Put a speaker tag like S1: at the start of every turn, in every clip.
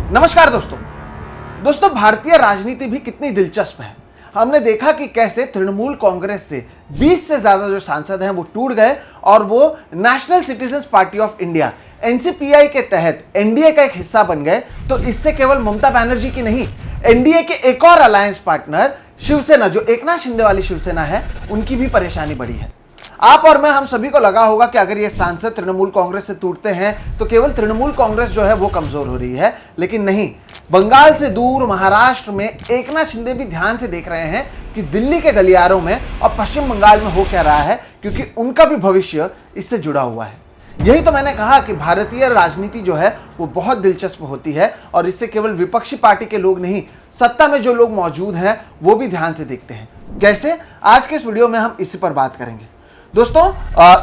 S1: नमस्कार दोस्तों भारतीय राजनीति भी कितनी दिलचस्प है। हमने देखा कि कैसे तृणमूल कांग्रेस से 20 से ज्यादा जो सांसद हैं वो टूट गए और वो national citizens party of India NCPI के तहत एनडीए का एक हिस्सा बन गए। तो इससे केवल ममता बनर्जी की नहीं, एनडीए के एक और अलायंस पार्टनर शिवसेना, जो एकनाथ शिंदे वाली शिवसेना है, उनकी भी परेशानी बढ़ी है। आप और मैं, हम सभी को लगा होगा कि अगर ये सांसद तृणमूल कांग्रेस से टूटते हैं तो केवल तृणमूल कांग्रेस जो है वो कमजोर हो रही है, लेकिन नहीं। बंगाल से दूर महाराष्ट्र में एकनाथ शिंदे भी ध्यान से देख रहे हैं कि दिल्ली के गलियारों में और पश्चिम बंगाल में हो क्या रहा है, क्योंकि उनका भी भविष्य इससे जुड़ा हुआ है। यही तो मैंने कहा कि भारतीय राजनीति जो है वो बहुत दिलचस्प होती है और इससे केवल विपक्षी पार्टी के लोग नहीं, सत्ता में जो लोग मौजूद हैं वो भी ध्यान से देखते हैं। कैसे? आज के इस वीडियो में हम इसी पर बात करेंगे। दोस्तों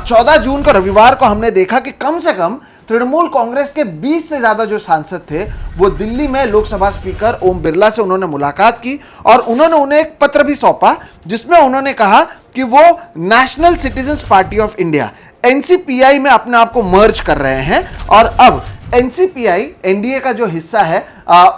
S1: 14 जून को रविवार को हमने देखा कि कम से कम तृणमूल कांग्रेस के 20 से ज्यादा जो सांसद थे वो दिल्ली में लोकसभा स्पीकर ओम बिरला से उन्होंने मुलाकात की और उन्होंने उन्हें एक पत्र भी सौंपा जिसमें उन्होंने कहा कि वो national citizens party of India NCPI में अपने आप को मर्ज कर रहे हैं और अब एनसीपीआई एनडीए का जो हिस्सा है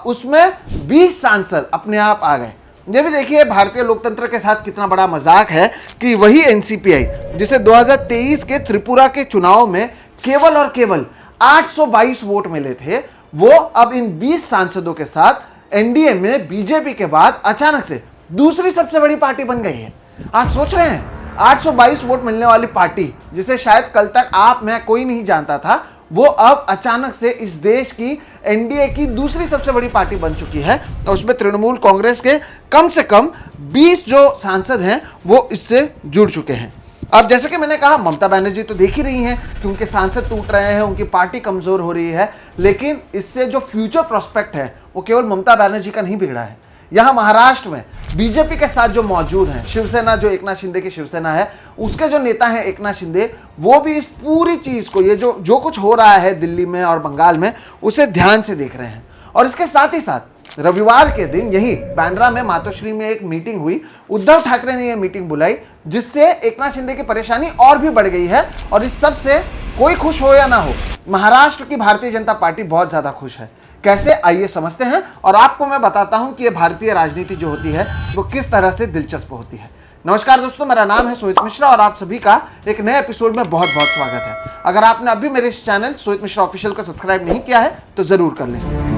S1: उसमें 20 सांसद अपने आप आ गए। ये भी देखिए भारतीय लोकतंत्र के साथ कितना बड़ा मजाक है कि वही एनसीपीआई जिसे 2023 के त्रिपुरा के चुनाव में केवल और केवल 822 वोट मिले थे, वो अब इन 20 सांसदों के साथ एनडीए में बीजेपी के बाद अचानक से दूसरी सबसे बड़ी पार्टी बन गई है। आप सोच रहे हैं 822 वोट मिलने वाली पार्टी, जिसे शायद कल तक आप मैं कोई नहीं जानता था, वो अब अचानक से इस देश की एनडीए की दूसरी सबसे बड़ी पार्टी बन चुकी है और उसमें तृणमूल कांग्रेस के कम से कम 20 जो सांसद हैं वो इससे जुड़ चुके हैं। अब जैसे कि मैंने कहा, ममता बनर्जी तो देख ही रही हैं कि उनके सांसद टूट रहे हैं, उनकी पार्टी कमजोर हो रही है, लेकिन इससे जो फ्यूचर प्रोस्पेक्ट है वो केवल ममता बनर्जी का नहीं बिगड़ा है। यहाँ महाराष्ट्र में बीजेपी के साथ जो मौजूद हैं, शिवसेना जो एकनाथ शिंदे की शिवसेना है, उसके जो नेता हैं एकनाथ शिंदे, वो भी इस पूरी चीज को, ये जो कुछ हो रहा है दिल्ली में और बंगाल में, उसे ध्यान से देख रहे हैं। और इसके साथ ही साथ रविवार के दिन यही बांद्रा में मातोश्री में एक मीटिंग हुई। उद्धव ठाकरे ने यह मीटिंग बुलाई जिससे एकनाथ शिंदे की परेशानी और भी बढ़ गई है और इस सब से कोई खुश हो या ना हो, महाराष्ट्र की भारतीय जनता पार्टी बहुत ज्यादा खुश है। कैसे? आइए समझते हैं और आपको मैं बताता हूं कि यह भारतीय राजनीति जो होती है वो किस तरह से दिलचस्प होती है। नमस्कार दोस्तों, मेरा नाम है सोहित मिश्रा और आप सभी का एक नए एपिसोड में बहुत बहुत स्वागत है। अगर आपने अभी मेरे इस चैनल सोहित मिश्रा ऑफिशियल को सब्सक्राइब नहीं किया है तो जरूर कर लें।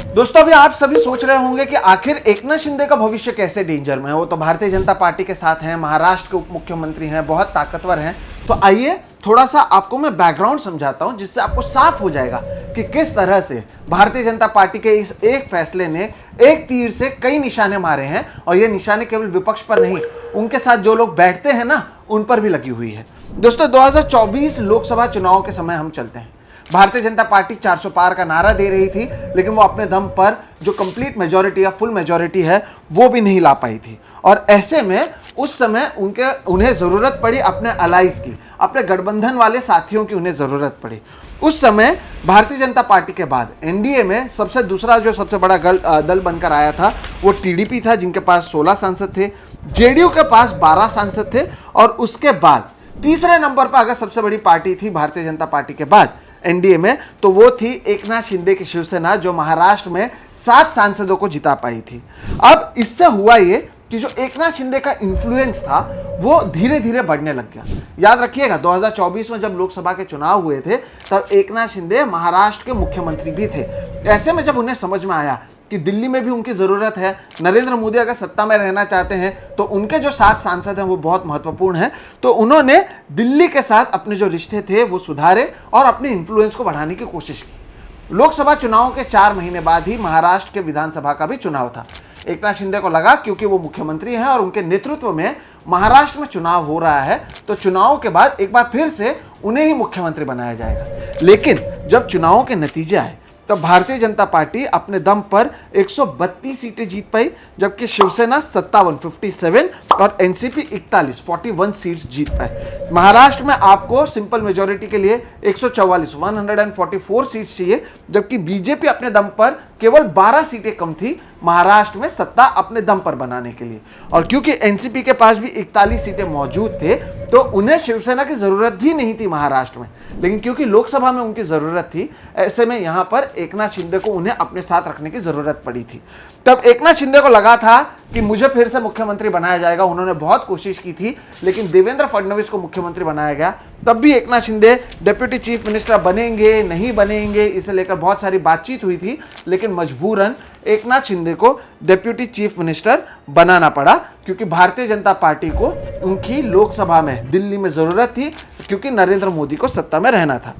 S1: दोस्तों अभी आप सभी सोच रहे होंगे कि आखिर एकनाथ शिंदे का भविष्य कैसे डेंजर में है। वो तो भारतीय जनता पार्टी के साथ हैं, महाराष्ट्र के उप मुख्यमंत्री हैं, बहुत ताकतवर हैं। तो आइए थोड़ा सा आपको मैं बैकग्राउंड समझाता हूं जिससे आपको साफ हो जाएगा कि किस तरह से भारतीय जनता पार्टी के इस एक फैसले ने एक तीर से कई निशाने मारे हैं और ये निशाने केवल विपक्ष पर नहीं, उनके साथ जो लोग बैठते हैं ना, उन पर भी लगी हुई है। दोस्तों 2024 लोकसभा चुनाव के समय हम चलते हैं। भारतीय जनता पार्टी 400 पार का नारा दे रही थी, लेकिन वो अपने दम पर जो कंप्लीट मेजॉरिटी या फुल मेजॉरिटी है वो भी नहीं ला पाई थी। और ऐसे में उस समय उन्हें ज़रूरत पड़ी अपने अलाइज की, अपने गठबंधन वाले साथियों की उन्हें ज़रूरत पड़ी। उस समय भारतीय जनता पार्टी के बाद एनडीए में दूसरा जो सबसे बड़ा दल बनकर आया था वो टीडीपी था, जिनके पास 16 सांसद थे। जेडीयू के पास 12 सांसद थे और उसके बाद तीसरे नंबर पर अगर सबसे बड़ी पार्टी थी भारतीय जनता पार्टी के बाद एनडीए में, तो वो थी एकनाथ शिंदे की शिवसेना, जो महाराष्ट्र में 7 सांसदों को जिता पाई थी। अब इससे हुआ ये कि जो एकनाथ शिंदे का इन्फ्लुएंस था वो धीरे धीरे बढ़ने लग गया। याद रखिएगा 2024 में जब लोकसभा के चुनाव हुए थे तब एकनाथ शिंदे महाराष्ट्र के मुख्यमंत्री भी थे। ऐसे में जब उन्हें समझ में आया कि दिल्ली में भी उनकी ज़रूरत है, नरेंद्र मोदी अगर सत्ता में रहना चाहते हैं तो उनके जो 7 सांसद हैं वो बहुत महत्वपूर्ण हैं, तो उन्होंने दिल्ली के साथ अपने जो रिश्ते थे वो सुधारे और अपने इन्फ्लुएंस को बढ़ाने की कोशिश की। लोकसभा चुनाव के 4 महीने बाद ही महाराष्ट्र के विधानसभा का भी चुनाव था। एकनाथ शिंदे को लगा क्योंकि वो मुख्यमंत्री हैं और उनके नेतृत्व में महाराष्ट्र में चुनाव हो रहा है, तो चुनाव के बाद एक बार फिर से उन्हें ही मुख्यमंत्री बनाया जाएगा। लेकिन जब चुनावों के नतीजे आए तब भारतीय जनता पार्टी अपने दम पर 132 सीटें जीत पाई, जबकि शिवसेना 57 और एनसीपी 41 सीट्स जीत पाए। महाराष्ट्र में आपको सिंपल मेजोरिटी के लिए 144 सीट्स चाहिए, जबकि बीजेपी अपने दम पर केवल 12 सीटें कम थी महाराष्ट्र में सत्ता अपने दम पर बनाने के लिए। और क्योंकि एनसीपी के पास भी 41 सीटें मौजूद थे, तो उन्हें शिवसेना की जरूरत भी नहीं थी महाराष्ट्र में, लेकिन क्योंकि लोकसभा में उनकी जरूरत थी, ऐसे में यहां पर एकनाथ शिंदे को उन्हें अपने साथ रखने की जरूरत पड़ी थी। तब एकनाथ शिंदे को लगा था कि मुझे फिर से मुख्यमंत्री बनाया जाएगा। उन्होंने बहुत कोशिश की थी, लेकिन देवेंद्र फडणवीस को मुख्यमंत्री बनाया गया। तब भी Eknath Shinde deputy chief minister बनेंगे नहीं बनेंगे, इसे लेकर बहुत सारी बातचीत हुई थी, लेकिन मजबूरन एकनाथ शिंदे को डिप्टी चीफ मिनिस्टर बनाना पड़ा, क्योंकि भारतीय जनता पार्टी को उनकी लोकसभा में दिल्ली में जरूरत थी, क्योंकि नरेंद्र मोदी को सत्ता में रहना था।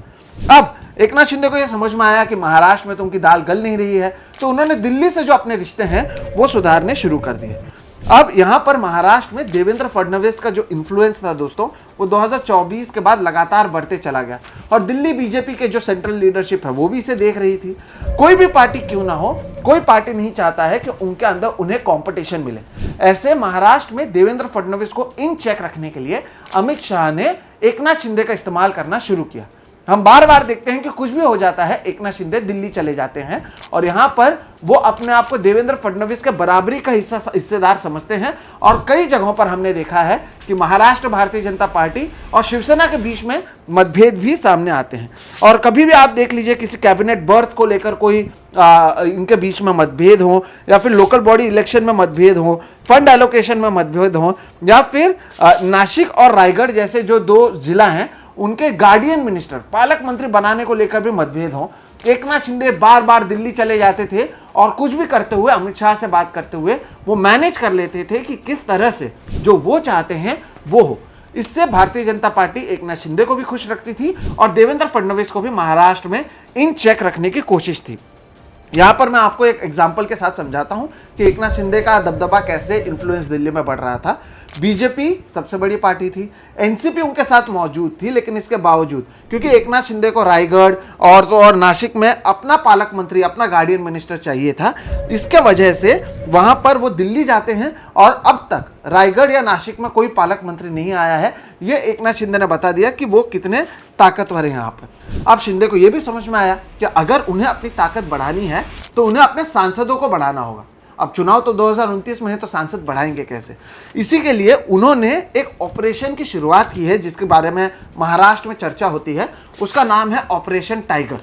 S1: अब एकनाथ शिंदे को यह समझ में आया कि महाराष्ट्र में तो उनकी दाल गल नहीं रही है, तो उन्होंने दिल्ली से जो अपने रिश्ते हैं वो सुधारने शुरू कर दिए। अब यहां पर महाराष्ट्र में देवेंद्र फडणवीस का जो इन्फ्लुएंस था दोस्तों, वो 2024 के बाद लगातार बढ़ते चला गया, और दिल्ली बीजेपी के जो सेंट्रल लीडरशिप है वो भी इसे देख रही थी। कोई भी पार्टी क्यों ना हो, कोई पार्टी नहीं चाहता है कि उनके अंदर उन्हें कंपटीशन मिले। ऐसे महाराष्ट्र में देवेंद्र फडणवीस को इन चेक रखने के लिए अमित शाह ने एकनाथ शिंदे का इस्तेमाल करना शुरू किया। हम बार बार देखते हैं कि कुछ भी हो जाता है, एकनाथ शिंदे दिल्ली चले जाते हैं, और यहां पर वो अपने आप को देवेंद्र फडणवीस के बराबरी का हिस्सेदार समझते हैं। और कई जगहों पर हमने देखा है कि महाराष्ट्र भारतीय जनता पार्टी और शिवसेना के बीच में मतभेद भी सामने आते हैं। और कभी भी आप देख लीजिए, किसी कैबिनेट बर्थ को लेकर कोई इनके बीच में मतभेद हो, या फिर लोकल बॉडी इलेक्शन में मतभेद हो, फंड एलोकेशन में मतभेद हो, या फिर नासिक और रायगढ़ जैसे जो 2 जिला हैं उनके गार्डियन मिनिस्टर, पालक मंत्री बनाने को लेकर भी मतभेद हो। एकनाथ शिंदे बार बार दिल्ली चले जाते थे, और कुछ भी करते हुए, अमित शाह से बात करते हुए वो मैनेज कर लेते थे कि किस तरह से जो वो चाहते हैं वो हो। इससे भारतीय जनता पार्टी एकनाथ शिंदे को भी खुश रखती थी, और देवेंद्र फडणवीस को भी महाराष्ट्र में इन चेक रखने की कोशिश थी। यहां पर मैं आपको एक एग्जाम्पल के साथ समझाता हूं कि एकनाथ शिंदे का दबदबा कैसे इन्फ्लुएंस दिल्ली में बढ़ रहा था। बीजेपी सबसे बड़ी पार्टी थी, एनसीपी उनके साथ मौजूद थी, लेकिन इसके बावजूद क्योंकि एकनाथ शिंदे को रायगढ़ और नासिक में अपना पालक मंत्री, अपना गार्डियन मिनिस्टर चाहिए था, इसके वजह से वहां पर वो दिल्ली जाते हैं, और अब तक रायगढ़ या नासिक में कोई पालक मंत्री नहीं आया है। ये एकनाथ शिंदे ने बता दिया कि वो कितने ताकतवर हैं यहाँ पर। अब शिंदे को यह भी समझ में आया कि अगर उन्हें अपनी ताकत बढ़ानी है तो उन्हें अपने सांसदों को बढ़ाना होगा। अब चुनाव तो 2029 में है, तो सांसद बढ़ाएंगे कैसे? इसी के लिए उन्होंने एक ऑपरेशन की शुरुआत की है, जिसके बारे में महाराष्ट्र में चर्चा होती है। उसका नाम है ऑपरेशन टाइगर।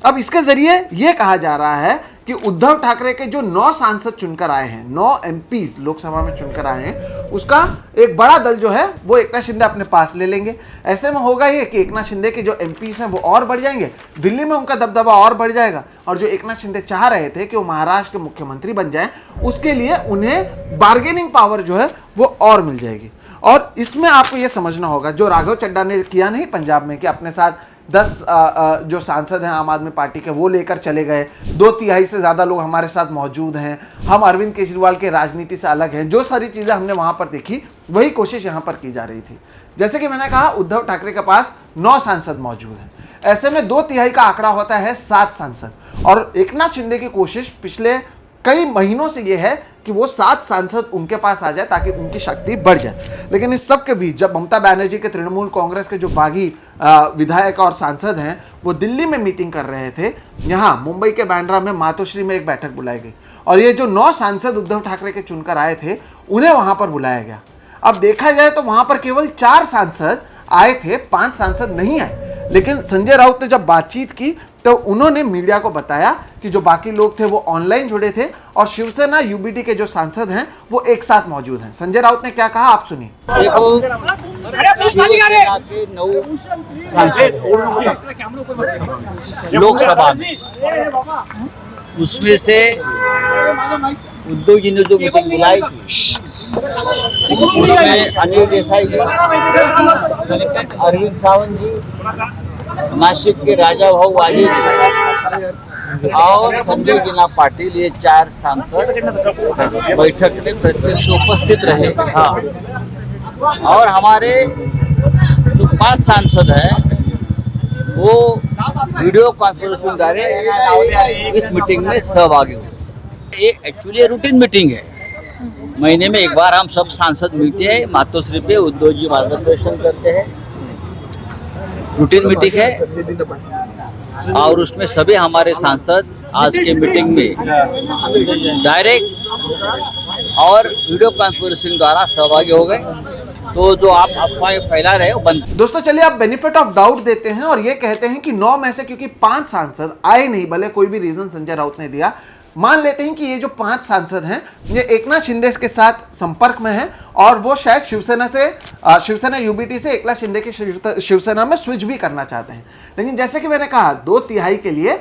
S1: अब इसके जरिए यह कहा जा रहा है कि उद्धव ठाकरे के जो 9 सांसद चुनकर आए हैं, 9 एमपीज लोकसभा में चुनकर आए हैं, उसका एक बड़ा दल जो है वो एकनाथ शिंदे अपने पास ले लेंगे। ऐसे में होगा ये कि एकनाथ शिंदे के जो एमपीज हैं वो और बढ़ जाएंगे, दिल्ली में उनका दबदबा और बढ़ जाएगा, और जो एकनाथ शिंदे चाह रहे थे कि वो महाराष्ट्र के मुख्यमंत्री बन जाएं, उसके लिए उन्हें बार्गेनिंग पावर जो है वो और मिल जाएगी। और इसमें आपको ये समझना होगा, जो राघव चड्ढा ने किया नहीं पंजाब में, कि अपने साथ 10 जो सांसद हैं आम आदमी पार्टी के वो लेकर चले गए, 2/3 से ज़्यादा लोग हमारे साथ मौजूद हैं, हम अरविंद केजरीवाल के राजनीति से अलग हैं, जो सारी चीज़ें हमने वहाँ पर देखी, वही कोशिश यहाँ पर की जा रही थी। जैसे कि मैंने कहा, उद्धव ठाकरे के पास 9 सांसद मौजूद हैं, ऐसे में 2/3 का आंकड़ा होता है 7 सांसद, और एकनाथ शिंदे की कोशिश पिछले कई महीनों से ये है कि वो 7 सांसद उनके पास आ जाए ताकि उनकी शक्ति बढ़ जाए। लेकिन इस सब के बीच जब ममता बनर्जी के तृणमूल कांग्रेस के जो बागी विधायक और सांसद हैं वो दिल्ली में मीटिंग कर रहे थे, यहाँ मुंबई के बांद्रा में मातोश्री में एक बैठक बुलाई गई, और ये जो 9 सांसद उद्धव ठाकरे के चुनकर आए थे उन्हें वहां पर बुलाया गया। अब देखा जाए तो वहां पर केवल 4 सांसद आए थे, 5 सांसद नहीं आए। लेकिन संजय राउत ने जब बातचीत की तो उन्होंने मीडिया को बताया कि जो बाकी लोग थे वो ऑनलाइन जुड़े थे, और शिवसेना यूबीटी के जो सांसद हैं वो एक साथ मौजूद हैं। संजय राउत ने क्या कहा, आप सुनिए।
S2: देखो, शिवसेना के 9 सांसद लोकसभा में, उसमें से उद्धव जी ने जो मीटिंग बुलाई थी उसमें अनिल देसाई जी, अरविंद सावंत जी, नासिक के राजा भाऊ वाली और संजय जीना पाटिल, ये 4 सांसद बैठक में प्रत्यक्ष उपस्थित रहे। और हमारे जो 5 सांसद हैं वो वीडियो कॉन्फ्रेंसिंग द्वारे इस मीटिंग में सहभागी हुए। ये एक्चुअली रूटीन मीटिंग है। महीने में एक बार हम सब सांसद मिलते हैं, मातोश्री पे उद्धव जी मार्गदर्शन करते हैं। रूटीन मीटिंग है और उसमें सभी हमारे सांसद आज के मीटिंग में डायरेक्ट और वीडियो कॉन्फ्रेंसिंग द्वारा सहभागी हो गए। तो जो आप अफवाहें फैला रहे हो बंद।
S1: दोस्तों चलिए आप बेनिफिट ऑफ डाउट देते हैं और ये कहते हैं कि 9 में से क्योंकि 5 सांसद आए नहीं, भले कोई भी रीजन संजय राउत ने दिया, मान लेते हैं कि ये जो 5 सांसद हैं ये एकनाथ शिंदे के साथ संपर्क में हैं और वो शायद शिवसेना यूबीटी से एकनाथ शिंदे की शिवसेना में स्विच भी करना चाहते हैं। लेकिन जैसे कि मैंने कहा 2/3 के लिए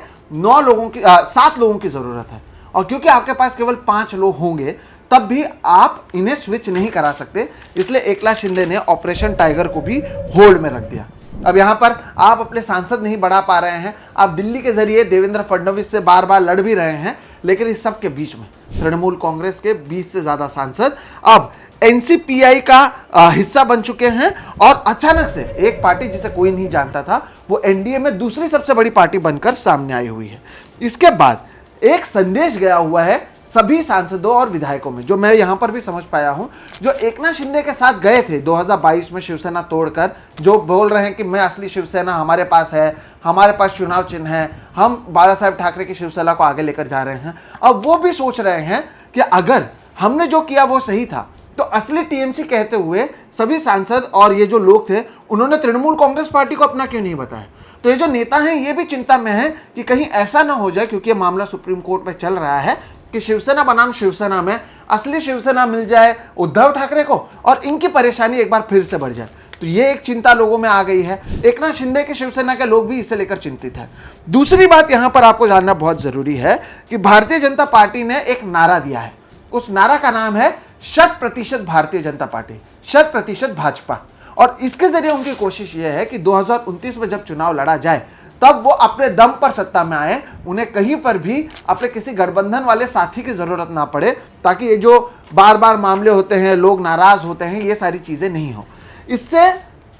S1: 7 लोगों की जरूरत है और क्योंकि आपके पास केवल 5 लोग होंगे तब भी आप इन्हें स्विच नहीं करा सकते, इसलिए एकनाथ शिंदे ने ऑपरेशन टाइगर को भी होल्ड में रख दिया। अब यहां पर आप अपने सांसद नहीं बढ़ा पा रहे हैं, आप दिल्ली के जरिए देवेंद्र फडणवीस से बार बार लड़ भी रहे हैं, लेकिन इस सब के बीच में तृणमूल कांग्रेस के 20 से ज्यादा सांसद अब एनसीपीआई का हिस्सा बन चुके हैं और अचानक से एक पार्टी जिसे कोई नहीं जानता था वो एनडीए में दूसरी सबसे बड़ी पार्टी बनकर सामने आई हुई है। इसके बाद एक संदेश गया हुआ है सभी सांसदों और विधायकों में, जो मैं यहां पर भी समझ पाया हूं, जो एकनाथ शिंदे के साथ गए थे 2022 में शिवसेना तोड़कर, जो बोल रहे हैं कि मैं असली शिवसेना हमारे पास है, हमारे पास चुनाव चिन्ह है, हम बाला साहेब ठाकरे की शिवसेना को आगे लेकर जा रहे हैं। अब वो भी सोच रहे हैं कि अगर हमने जो किया वो सही था तो असली टीएमसी कहते हुए सभी सांसद और ये जो लोग थे उन्होंने तृणमूल कांग्रेस पार्टी को अपना क्यों नहीं बताया। तो ये जो नेता हैं ये भी चिंता में है कि कहीं ऐसा ना हो जाए, क्योंकि ये मामला सुप्रीम कोर्ट में चल रहा है, कि शिवसेना बनाम शिवसेना में असली शिवसेना मिल जाए उद्धव ठाकरे को और इनकी परेशानी एक बार फिर से बढ़ जाए। तो ये एक चिंता लोगों में आ गई है। एकनाथ शिंदे के शिवसेना के लोग भी इसे लेकर चिंतित हैं। दूसरी बात यहां पर आपको जानना बहुत जरूरी है कि भारतीय जनता पार्टी ने एक नारा दिया है। उस नारा का नाम है 100% भारतीय जनता पार्टी, 100% भाजपा। और इसके जरिए उनकी कोशिश यह है कि 2029 में जब चुनाव लड़ा जाए तब वो अपने दम पर सत्ता में आए, उन्हें कहीं पर भी अपने किसी गठबंधन वाले साथी की जरूरत ना पड़े, ताकि ये जो बार बार मामले होते हैं, लोग नाराज होते हैं, ये सारी चीजें नहीं हो। इससे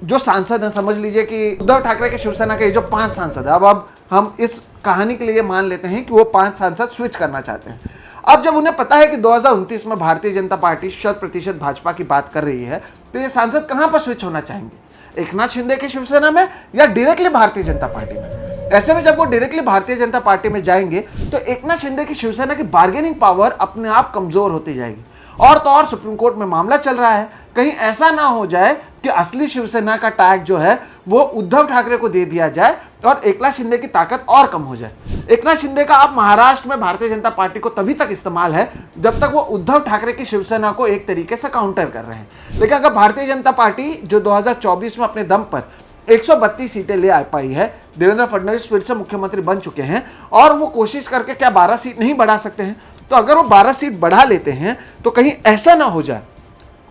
S1: जो सांसद हैं, समझ लीजिए कि उद्धव ठाकरे के शिवसेना के जो 5 सांसद हैं, अब हम इस कहानी के लिए मान लेते हैं कि वो 5 सांसद स्विच करना चाहते हैं। अब जब उन्हें पता है कि 2029 में भारतीय जनता पार्टी 100% भाजपा की बात कर रही है, तो ये सांसद कहां पर स्विच होना चाहेंगे, एकनाथ शिंदे की शिवसेना में या डायरेक्टली भारतीय जनता पार्टी में। ऐसे में जब वो डायरेक्टली भारतीय जनता पार्टी में जाएंगे तो एकनाथ शिंदे की शिवसेना की बार्गेनिंग पावर अपने आप कमजोर होती जाएगी। और तो और सुप्रीम कोर्ट में मामला चल रहा है, कहीं ऐसा ना हो जाए कि असली शिवसेना का टैग जो है वो उद्धव ठाकरे को दे दिया जाए और एकनाथ शिंदे की ताकत और कम हो जाए। एकनाथ शिंदे का अब महाराष्ट्र में भारतीय जनता पार्टी को तभी तक इस्तेमाल है जब तक वो उद्धव ठाकरे की शिवसेना को एक तरीके से काउंटर कर रहे हैं। लेकिन अगर भारतीय जनता पार्टी जो 2024 में अपने दम पर 132 सीटें ले आ पाई है, देवेंद्र फडणवीस फिर से मुख्यमंत्री बन चुके हैं और वो कोशिश करके क्या 12 सीट नहीं बढ़ा सकते हैं, तो अगर वो 12 सीट बढ़ा लेते हैं तो कहीं ऐसा ना हो जाए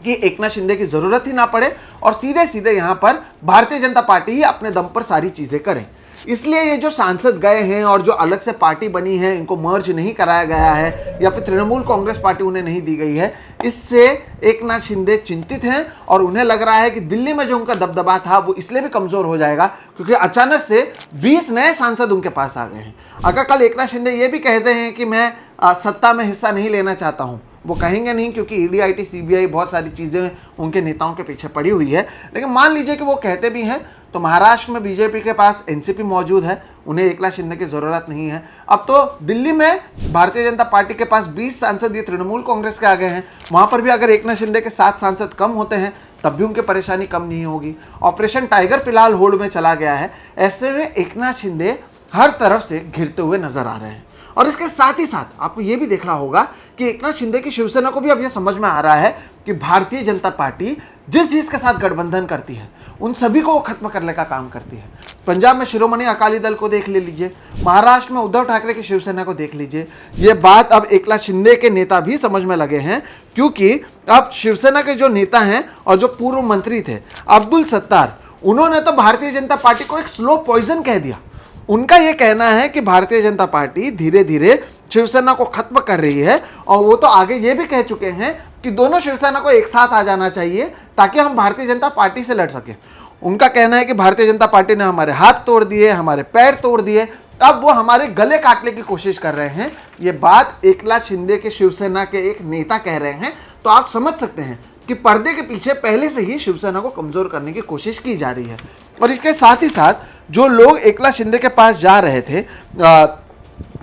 S1: कि एकनाथ शिंदे की जरूरत ही ना पड़े और सीधे सीधे यहां पर भारतीय जनता पार्टी ही अपने दम पर सारी चीजें करे। इसलिए ये जो सांसद गए हैं और जो अलग से पार्टी बनी है, इनको मर्ज नहीं कराया गया है या फिर तृणमूल कांग्रेस पार्टी उन्हें नहीं दी गई है, इससे एकनाथ शिंदे चिंतित हैं और उन्हें लग रहा है कि दिल्ली में जो उनका दबदबा था वो इसलिए भी कमजोर हो जाएगा क्योंकि अचानक से 20 नए सांसद उनके पास आ गए हैं। अगर कल एकनाथ शिंदे ये भी कहते हैं कि मैं सत्ता में हिस्सा नहीं लेना चाहता हूं, वो कहेंगे नहीं क्योंकि ईडी, आईटी, सीबीआई बहुत सारी चीज़ें उनके नेताओं के पीछे पड़ी हुई है। लेकिन मान लीजिए कि वो कहते भी हैं तो महाराष्ट्र में बीजेपी के पास एनसीपी मौजूद है, उन्हें एकनाथ शिंदे की ज़रूरत नहीं है। अब तो दिल्ली में भारतीय जनता पार्टी के पास 20 सांसद ये तृणमूल कांग्रेस के आ गए हैं, वहाँ पर भी अगर एकनाथ शिंदे के 7 सांसद कम होते हैं तब भी उनकी परेशानी कम नहीं होगी। ऑपरेशन टाइगर फिलहाल होल्ड में चला गया है। ऐसे में एकनाथ शिंदे हर तरफ से घिरते हुए नजर आ रहे हैं। और इसके साथ ही साथ आपको यह भी देखना होगा कि एकनाथ शिंदे की शिवसेना को भी अब यह समझ में आ रहा है कि भारतीय जनता पार्टी जिस चीज के साथ गठबंधन करती है उन सभी को वो खत्म करने का काम करती है। पंजाब में शिरोमणि अकाली दल को देख लीजिए, महाराष्ट्र में उद्धव ठाकरे की शिवसेना को देख लीजिए। ये बात अब एकनाथ शिंदे के नेता भी समझ में लगे हैं क्योंकि अब शिवसेना के जो नेता हैं और जो पूर्व मंत्री थे अब्दुल सत्तार, उन्होंने तो भारतीय जनता पार्टी को एक स्लो पॉइजन कह दिया। उनका यह कहना है कि भारतीय जनता पार्टी धीरे धीरे शिवसेना को खत्म कर रही है और वो तो आगे ये भी कह चुके हैं कि दोनों शिवसेना को एक साथ आ जाना चाहिए ताकि हम भारतीय जनता पार्टी से लड़ सकें। उनका कहना है कि भारतीय जनता पार्टी ने हमारे हाथ तोड़ दिए, हमारे पैर तोड़ दिए, अब वो हमारे गले काटने की कोशिश कर रहे हैं। ये बात एकनाथ शिंदे के शिवसेना के एक नेता कह रहे हैं। तो आप समझ सकते हैं कि पर्दे के पीछे पहले से ही शिवसेना को कमजोर करने की कोशिश की जा रही है। और इसके साथ ही साथ जो लोग एकनाथ शिंदे के पास जा रहे थे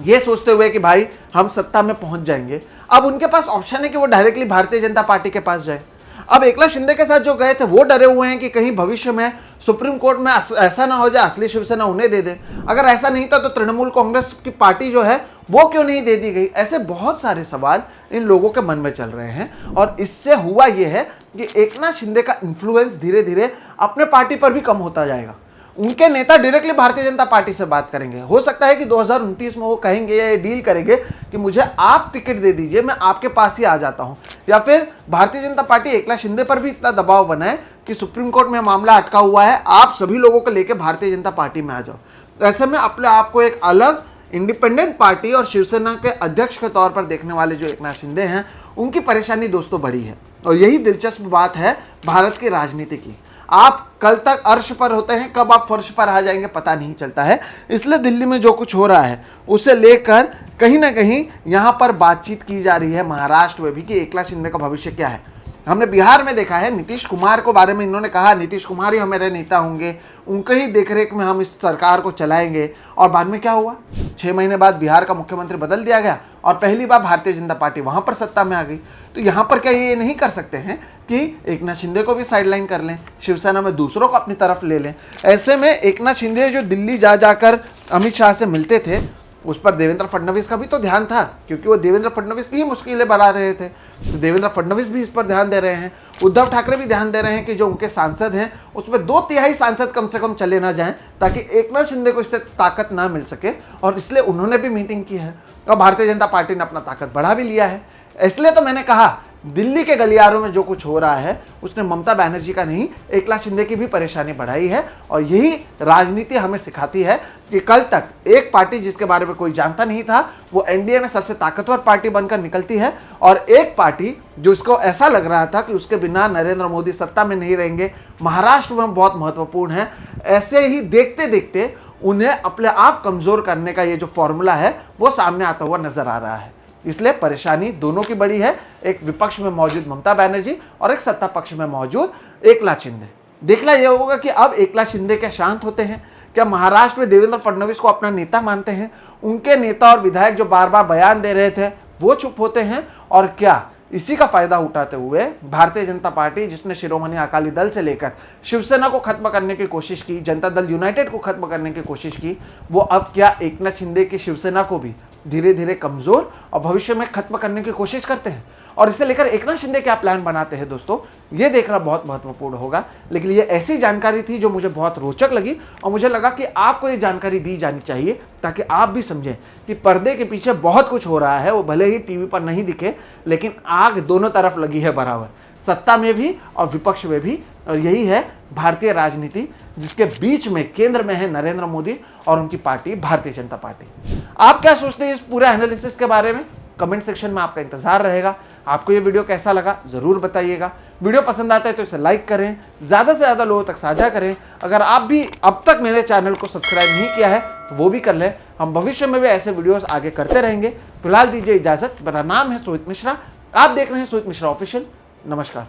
S1: ये सोचते हुए कि भाई हम सत्ता में पहुंच जाएंगे, अब उनके पास ऑप्शन है कि वो डायरेक्टली भारतीय जनता पार्टी के पास जाए। अब एकनाथ शिंदे के साथ जो गए थे वो डरे हुए हैं कि कहीं भविष्य में सुप्रीम कोर्ट में ऐसा ना हो जाए असली शिवसेना उन्हें दे दे। अगर ऐसा नहीं था तो तृणमूल कांग्रेस की पार्टी जो है वो क्यों नहीं दे दी गई। ऐसे बहुत सारे सवाल इन लोगों के मन में चल रहे हैं। और इससे हुआ ये है कि एकनाथ शिंदे का इन्फ्लुएंस धीरे धीरे अपने पार्टी पर भी कम होता जाएगा। उनके नेता डायरेक्टली भारतीय जनता पार्टी से बात करेंगे। हो सकता है कि 2029 में वो कहेंगे या ये डील करेंगे कि मुझे आप टिकट दे दीजिए, मैं आपके पास ही आ जाता हूं। या फिर भारतीय जनता पार्टी एकनाथ शिंदे पर भी इतना दबाव बनाए कि सुप्रीम कोर्ट में मामला अटका हुआ है, आप सभी लोगों को लेकर भारतीय जनता पार्टी में आ जाओ। तो ऐसे में अपने आप को एक अलग इंडिपेंडेंट पार्टी और शिवसेना के अध्यक्ष के तौर पर देखने वाले जो एकनाथ शिंदे हैं, उनकी परेशानी दोस्तों बड़ी है। और यही दिलचस्प बात है भारत की राजनीति की। आप कल तक अर्श पर होते हैं, कब आप फर्श पर आ जाएंगे पता नहीं चलता है। इसलिए दिल्ली में जो कुछ हो रहा है उसे लेकर कहीं ना कहीं यहाँ पर बातचीत की जा रही है महाराष्ट्र में भी कि एकनाथ शिंदे का भविष्य क्या है। हमने बिहार में देखा है, नीतीश कुमार को बारे में इन्होंने कहा नीतीश कुमार ही हमारे नेता होंगे, उनके ही देखरेख में हम इस सरकार को चलाएंगे। और बाद में क्या हुआ, 6 महीने बाद बिहार का मुख्यमंत्री बदल दिया गया और पहली बार भारतीय जनता पार्टी वहां पर सत्ता में आ गई। तो यहाँ पर क्या ये नहीं कर सकते हैं कि एकनाथ शिंदे को भी साइडलाइन कर लें, शिवसेना में दूसरों को अपनी तरफ ले लें। ऐसे में एकनाथ शिंदे जो दिल्ली जा जाकर अमित शाह से मिलते थे, उस पर देवेंद्र फडणवीस का भी तो ध्यान था, क्योंकि वो देवेंद्र फडणवीस की ही मुश्किलें बढ़ा रहे थे। तो देवेंद्र फडणवीस भी इस पर ध्यान दे रहे हैं, उद्धव ठाकरे भी ध्यान दे रहे हैं कि जो उनके सांसद हैं उसमें 2/3 सांसद कम से कम चले ना जाएं, ताकि एकनाथ शिंदे को इससे ताकत ना मिल सके। और इसलिए उन्होंने भी मीटिंग की है और भारतीय जनता पार्टी ने अपना ताकत बढ़ा भी लिया है। इसलिए तो मैंने कहा दिल्ली के गलियारों में जो कुछ हो रहा है उसने ममता बनर्जी का नहीं, एकनाथ शिंदे की भी परेशानी बढ़ाई है। और यही राजनीति हमें सिखाती है कि कल तक एक पार्टी जिसके बारे में कोई जानता नहीं था वो एनडीए में सबसे ताकतवर पार्टी बनकर निकलती है, और एक पार्टी जो इसको ऐसा लग रहा था कि उसके बिना नरेंद्र मोदी सत्ता में नहीं रहेंगे, महाराष्ट्र में बहुत महत्वपूर्ण है, ऐसे ही देखते देखते उन्हें अपने आप कमजोर करने का ये जो फॉर्मूला है वो सामने आता हुआ नजर आ रहा है। इसलिए परेशानी दोनों की बड़ी है, एक विपक्ष में मौजूद ममता बनर्जी और एक सत्ता पक्ष में मौजूद एकनाथ शिंदे। देखना यह होगा कि अब एकनाथ शिंदे क्या शांत होते हैं, क्या महाराष्ट्र में देवेंद्र फडणवीस को अपना नेता मानते हैं, उनके नेता और विधायक जो बार बार बयान दे रहे थे वो चुप होते हैं, और क्या इसी का फायदा उठाते हुए भारतीय जनता पार्टी जिसने शिरोमणि अकाली दल से लेकर शिवसेना को खत्म करने की कोशिश की, जनता दल यूनाइटेड को खत्म करने की कोशिश की, वो अब क्या एकनाथ शिंदे की शिवसेना को भी धीरे धीरे कमजोर और भविष्य में खत्म करने की कोशिश करते हैं। और इसे लेकर एकनाथ शिंदे क्या प्लान बनाते हैं दोस्तों, ये देखना बहुत महत्वपूर्ण होगा। लेकिन ये ऐसी जानकारी थी जो मुझे बहुत रोचक लगी और मुझे लगा कि आपको ये जानकारी दी जानी चाहिए ताकि आप भी समझें कि पर्दे के पीछे बहुत कुछ हो रहा है। वो भले ही टीवी पर नहीं दिखे, लेकिन आग दोनों तरफ लगी है बराबर, सत्ता में भी और विपक्ष में भी। और यही है भारतीय राजनीति, जिसके बीच में केंद्र में है नरेंद्र मोदी और उनकी पार्टी भारतीय जनता पार्टी। आप क्या सोचते हैं इस पूरे एनालिसिस के बारे में? कमेंट सेक्शन में आपका इंतजार रहेगा। आपको ये वीडियो कैसा लगा जरूर बताइएगा। वीडियो पसंद आता है तो इसे लाइक करें, ज़्यादा से ज़्यादा लोगों तक साझा करें। अगर आप भी अब तक मेरे चैनल को सब्सक्राइब नहीं किया है तो वो भी कर लें। हम भविष्य में भी ऐसे वीडियोस आगे करते रहेंगे। फिलहाल दीजिए इजाज़त। मेरा नाम है सोहित मिश्रा, आप देख रहे हैं सोहित मिश्रा ऑफिशियल। नमस्कार।